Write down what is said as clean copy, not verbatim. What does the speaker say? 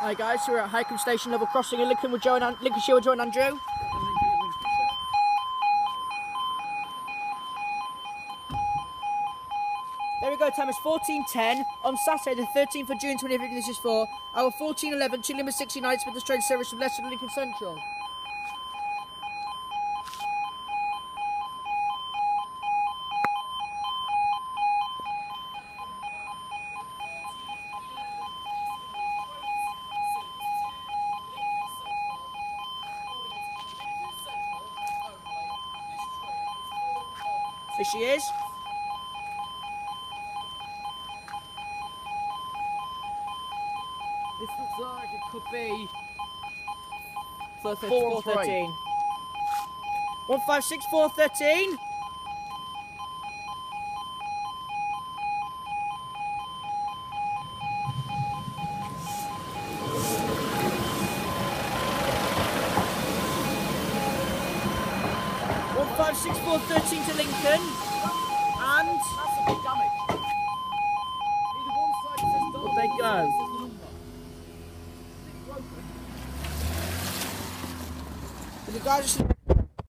Hi guys, so we're at Hykeham Station level crossing in Lincolnshire with Joe and Andrew. There we go, time is 14:10 on Saturday the 13th of June 2015. This is for our 14:11 to limit 69 with the train service from Leicester to Lincoln Central. Here she is. This looks like it could be 413. 156 413. Six four 13 to Lincoln, and massively damaged. Either one side says there they go. The guys are